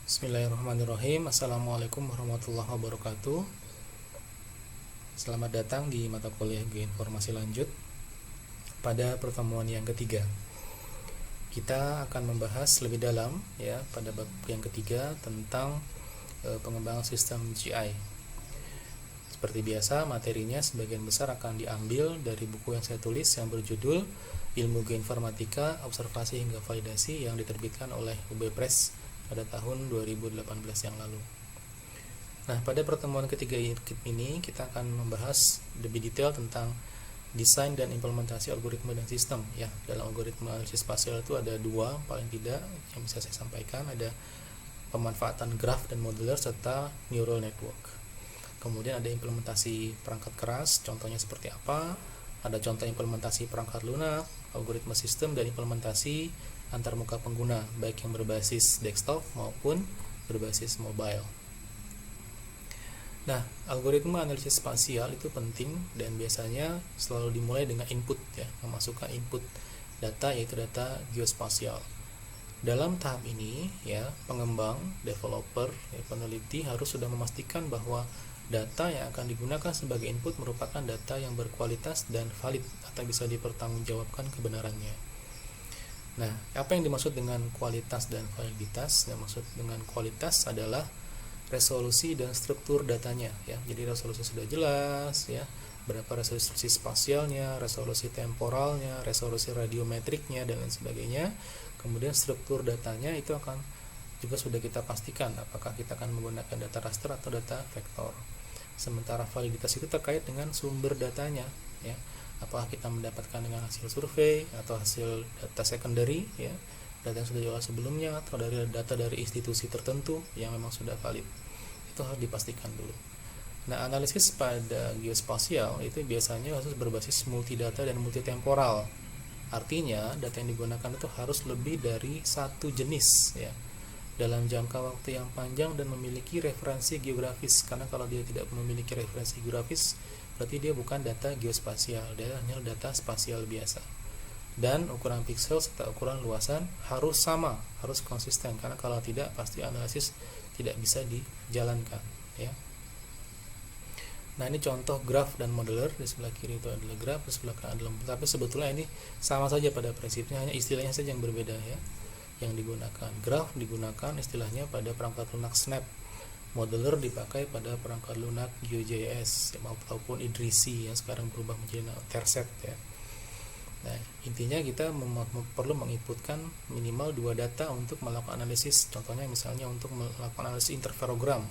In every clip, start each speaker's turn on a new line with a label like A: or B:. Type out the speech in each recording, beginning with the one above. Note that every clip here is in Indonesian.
A: Bismillahirrahmanirrahim. Assalamualaikum warahmatullahi wabarakatuh. Selamat datang di mata kuliah Geoinformasi Lanjut. Pada pertemuan yang ketiga, kita akan membahas lebih dalam ya pada bab yang ketiga tentang pengembangan sistem GI. Seperti biasa, materinya sebagian besar akan diambil dari buku yang saya tulis yang berjudul Ilmu Geoinformatika, Observasi hingga Validasi yang diterbitkan oleh UB Press pada tahun 2018 yang lalu. Nah, pada pertemuan ketiga ini kita akan membahas lebih detail tentang desain dan implementasi algoritma dan sistem ya. Dalam algoritma analisis spasial itu ada dua paling tidak yang bisa saya sampaikan, ada pemanfaatan graf dan modeler serta neural network. Kemudian ada implementasi perangkat keras, contohnya seperti apa, ada contoh implementasi perangkat lunak, algoritma sistem, dan implementasi antarmuka pengguna baik yang berbasis desktop maupun berbasis mobile. Nah, algoritma analisis spasial itu penting dan biasanya selalu dimulai dengan input ya, memasukkan input data yaitu data geospasial. Dalam tahap ini ya, pengembang, developer, peneliti harus sudah memastikan bahwa data yang akan digunakan sebagai input merupakan data yang berkualitas dan valid atau bisa dipertanggungjawabkan kebenarannya. Nah, apa yang dimaksud dengan kualitas dan validitas? Yang maksud dengan kualitas adalah resolusi dan struktur datanya ya. Jadi resolusi sudah jelas ya, berapa resolusi spasialnya, resolusi temporalnya, resolusi radiometriknya dan lain sebagainya. Kemudian struktur datanya itu akan juga sudah kita pastikan apakah kita akan menggunakan data raster atau data vektor. Sementara validitas itu terkait dengan sumber datanya ya. Apakah kita mendapatkan dengan hasil survei atau hasil data secondary ya, data yang sudah diolah sebelumnya atau dari data dari institusi tertentu yang memang sudah valid. Itu harus dipastikan dulu. Nah, analisis pada geospasial itu biasanya harus berbasis multidata dan multitemporal. Artinya, data yang digunakan itu harus lebih dari satu jenis ya, dalam jangka waktu yang panjang dan memiliki referensi geografis. Karena kalau dia tidak memiliki referensi geografis, berarti dia bukan data geospasial, dia hanya data spasial biasa. Dan ukuran pixel serta ukuran luasan harus sama, harus konsisten, karena kalau tidak pasti analisis tidak bisa dijalankan ya. Nah, ini contoh graf dan modeler. Di sebelah kiri itu adalah graf, di sebelah kanan adalah modeler. Tapi sebetulnya ini sama saja pada prinsipnya, hanya istilahnya saja yang berbeda ya. Yang digunakan graf digunakan istilahnya pada perangkat lunak Snap, modeler dipakai pada perangkat lunak GeoJS maupun Idrisi yang sekarang berubah menjadi Terset ya. Nah, intinya kita perlu menginputkan minimal dua data untuk melakukan analisis. Contohnya misalnya untuk melakukan analisis interferogram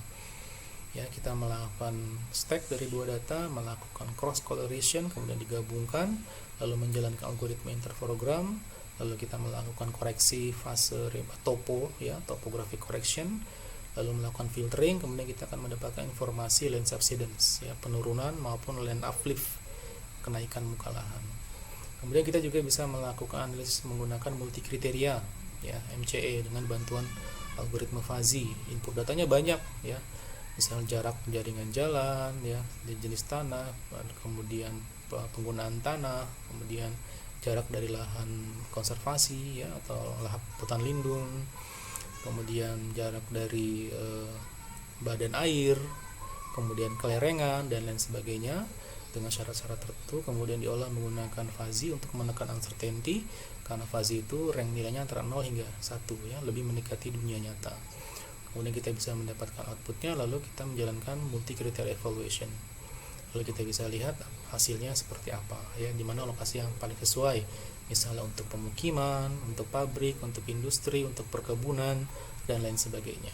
A: ya, kita melakukan stack dari dua data, melakukan cross correlation, kemudian digabungkan, lalu menjalankan algoritma interferogram, lalu kita melakukan koreksi fase topo ya, topographic correction, lalu melakukan filtering, kemudian kita akan mendapatkan informasi land subsidence ya, penurunan maupun land uplift, kenaikan muka lahan. Kemudian kita juga bisa melakukan analisis menggunakan multi kriteria ya, MCE, dengan bantuan algoritma fuzzy. Input datanya banyak ya, misalnya jarak jaringan jalan ya, jenis tanah, kemudian penggunaan tanah, kemudian jarak dari lahan konservasi ya atau lahan hutan lindung, kemudian jarak dari badan air, kemudian kelerengan dan lain sebagainya dengan syarat-syarat tertentu. Kemudian diolah menggunakan fuzzy untuk menekan uncertainty, karena fuzzy itu rank nilainya antara 0 hingga 1 ya, lebih mendekati dunia nyata. Kemudian kita bisa mendapatkan outputnya, lalu kita menjalankan multi criteria evaluation, lalu kita bisa lihat hasilnya seperti apa ya, di mana lokasi yang paling sesuai, misalnya untuk pemukiman, untuk pabrik, untuk industri, untuk perkebunan dan lain sebagainya.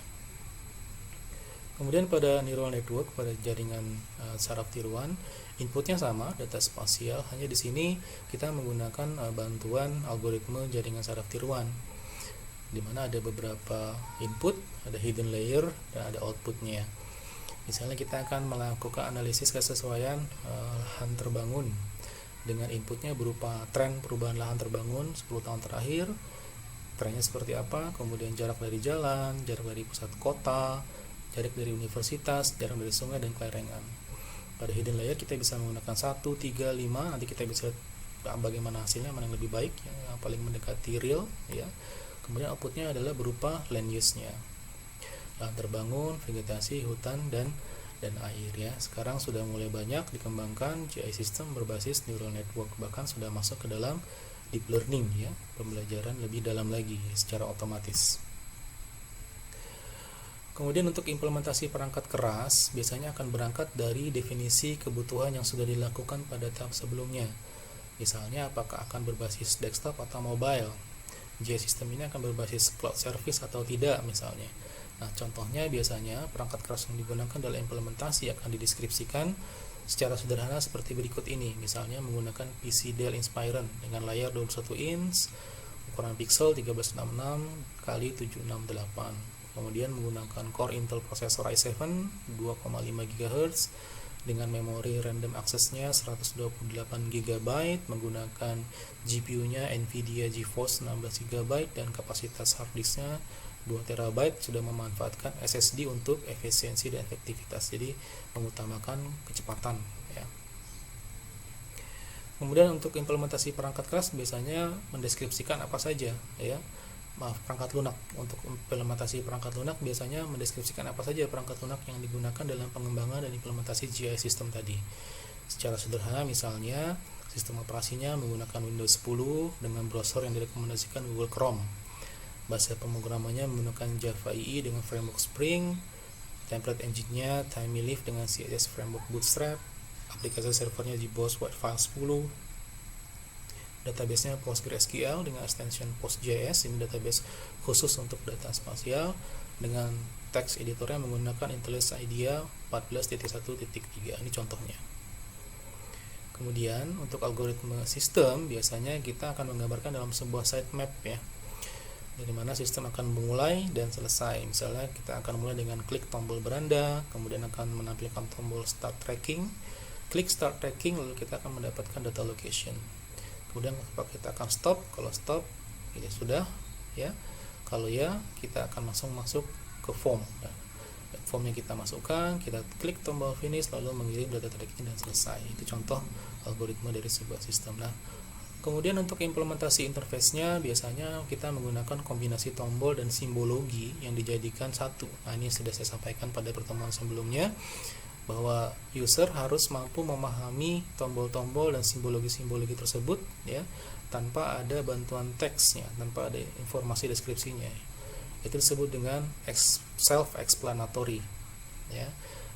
A: Kemudian pada neural network, pada jaringan saraf tiruan, inputnya sama, data spasial, hanya di sini kita menggunakan bantuan algoritma jaringan saraf tiruan, di mana ada beberapa input, ada hidden layer dan ada outputnya. Misalnya kita akan melakukan analisis kesesuaian lahan terbangun dengan inputnya berupa tren perubahan lahan terbangun 10 tahun terakhir, trennya seperti apa, kemudian jarak dari jalan, jarak dari pusat kota, jarak dari universitas, jarak dari sungai dan kelerengan. Pada hidden layer kita bisa menggunakan 1, 3, 5, nanti kita bisa bagaimana hasilnya, mana yang lebih baik, yang paling mendekati real ya. Kemudian outputnya adalah berupa land use-nya. lahan terbangun, vegetasi, hutan, dan air ya. Sekarang sudah mulai banyak dikembangkan GI system berbasis neural network, bahkan sudah masuk ke dalam deep learning ya, pembelajaran lebih dalam lagi secara otomatis. Kemudian untuk implementasi perangkat keras biasanya akan berangkat dari definisi kebutuhan yang sudah dilakukan pada tahap sebelumnya. Misalnya apakah akan berbasis desktop atau mobile. GI system ini akan berbasis cloud service atau tidak misalnya. Nah, contohnya biasanya perangkat keras yang digunakan dalam implementasi akan dideskripsikan secara sederhana seperti berikut ini. Misalnya menggunakan PC Dell Inspiron dengan layar 21 inch, ukuran pixel 1366 x 768. Kemudian menggunakan core Intel processor i7 2,5 GHz dengan memori random access-nya 128 GB, menggunakan GPU-nya Nvidia GeForce 16 GB dan kapasitas hard disk-nya 2 TB, sudah memanfaatkan SSD untuk efisiensi dan efektivitas. Jadi mengutamakan kecepatan ya. Kemudian untuk implementasi perangkat keras biasanya mendeskripsikan apa saja ya. Perangkat lunak. Untuk implementasi perangkat lunak biasanya mendeskripsikan apa saja perangkat lunak yang digunakan dalam pengembangan dan implementasi GI system tadi. Secara sederhana misalnya sistem operasinya menggunakan Windows 10 dengan browser yang direkomendasikan Google Chrome. Bahasa pemrogramannya menggunakan Java EE dengan framework Spring, template engine-nya TinyLeaf dengan CSS framework Bootstrap, aplikasi servernya di JBoss Whitefile 10, database-nya PostgreSQL dengan extension PostJS, ini database khusus untuk data spasial, dengan text editornya menggunakan IntelliJ IDEA 14.1.3. Ini contohnya. Kemudian untuk algoritma sistem biasanya kita akan menggambarkan dalam sebuah sitemap ya, dari mana sistem akan memulai dan selesai. Misalnya kita akan mulai dengan klik tombol beranda, kemudian akan menampilkan tombol start tracking, klik start tracking, lalu kita akan mendapatkan data location. Kemudian kita akan stop, kalau stop ini sudah ya, kalau ya kita akan langsung masuk ke form ya. Formnya kita masukkan, kita klik tombol finish lalu mengirim data tracking dan selesai. Itu contoh algoritma dari sebuah sistem. Nah, kemudian untuk implementasi interface-nya biasanya kita menggunakan kombinasi tombol dan simbologi yang dijadikan satu. Nah, ini sudah saya sampaikan pada pertemuan sebelumnya, bahwa user harus mampu memahami tombol-tombol dan simbologi-simbologi tersebut ya, tanpa ada bantuan teksnya, tanpa ada informasi deskripsinya. Itu disebut dengan self-explanatory ya,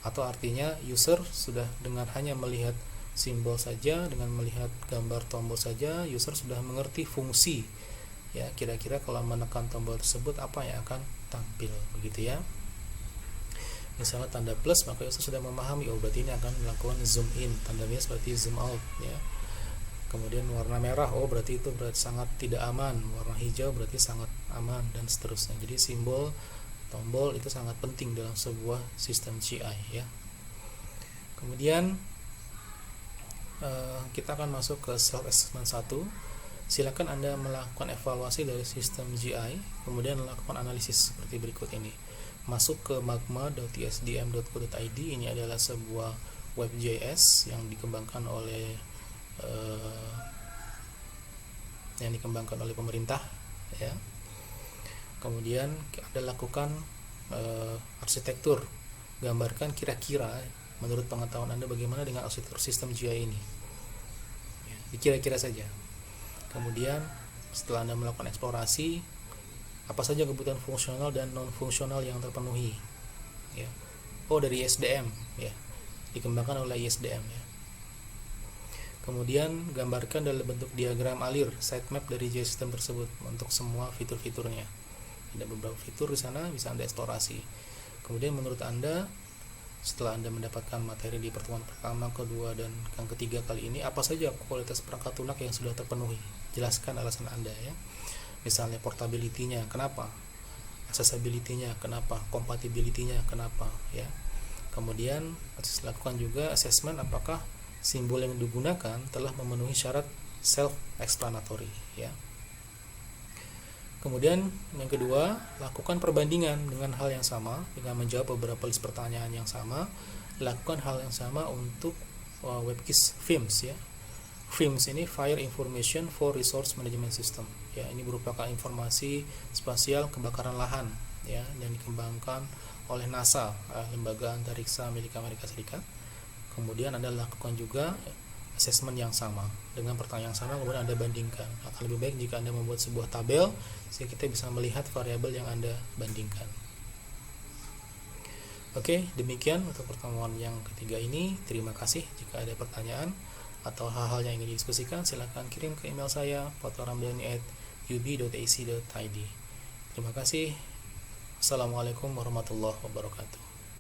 A: atau artinya user sudah dengan hanya melihat simbol saja, dengan melihat gambar tombol saja, user sudah mengerti fungsi ya, kira-kira kalau menekan tombol tersebut apa yang akan tampil, begitu ya. Misalnya tanda plus, maka user sudah memahami, oh berarti ini akan melakukan zoom in, tanda minus berarti zoom out ya. Kemudian warna merah, oh berarti itu berarti sangat tidak aman, warna hijau berarti sangat aman, dan seterusnya. Jadi simbol tombol itu sangat penting dalam sebuah sistem GI ya. Kemudian kita akan masuk ke self assessment 1. Silakan Anda melakukan evaluasi dari sistem GI, kemudian melakukan analisis seperti berikut ini. Masuk ke magma.isdm.co.id. Ini adalah sebuah web.js yang dikembangkan oleh pemerintah ya. Kemudian Anda lakukan arsitektur, gambarkan kira-kira menurut pengetahuan Anda bagaimana dengan arsitektur sistem GI ini ya, dikira-kira saja. Kemudian setelah Anda melakukan eksplorasi, apa saja kebutuhan fungsional dan non fungsional yang terpenuhi ya. Oh, dari ISDM ya, dikembangkan oleh ISDM ya. Kemudian gambarkan dalam bentuk diagram alir sitemap dari GI system tersebut untuk semua fitur-fiturnya. Ada beberapa fitur di sana bisa Anda eksplorasi. Kemudian menurut Anda, setelah Anda mendapatkan materi di pertemuan pertama, kedua, dan yang ketiga kali ini, apa saja kualitas perangkat lunak yang sudah terpenuhi? Jelaskan alasan Anda ya. Misalnya portability-nya, kenapa? Accessibility-nya, kenapa? Compatibility-nya, kenapa? Ya. Kemudian lakukan juga assessment apakah simbol yang digunakan telah memenuhi syarat self-explanatory ya. Kemudian yang kedua, lakukan perbandingan dengan hal yang sama, dengan menjawab beberapa list pertanyaan yang sama. Lakukan hal yang sama untuk WebKit FIMS ya. FIMS ini Fire Information for Resource Management System ya, ini merupakan informasi spasial kebakaran lahan ya, yang dikembangkan oleh NASA, lembaga antariksa milik Amerika Serikat. Kemudian Anda lakukan juga assessment yang sama dengan pertanyaan yang sama, kemudian Anda bandingkan. Akan lebih baik jika Anda membuat sebuah tabel sehingga kita bisa melihat variabel yang Anda bandingkan. Oke, demikian untuk pertemuan yang ketiga ini. Terima kasih. Jika ada pertanyaan atau hal-hal yang ingin didiskusikan, silakan kirim ke email saya fotoramdhani@ub.ac.id. Terima kasih. Assalamualaikum warahmatullahi wabarakatuh.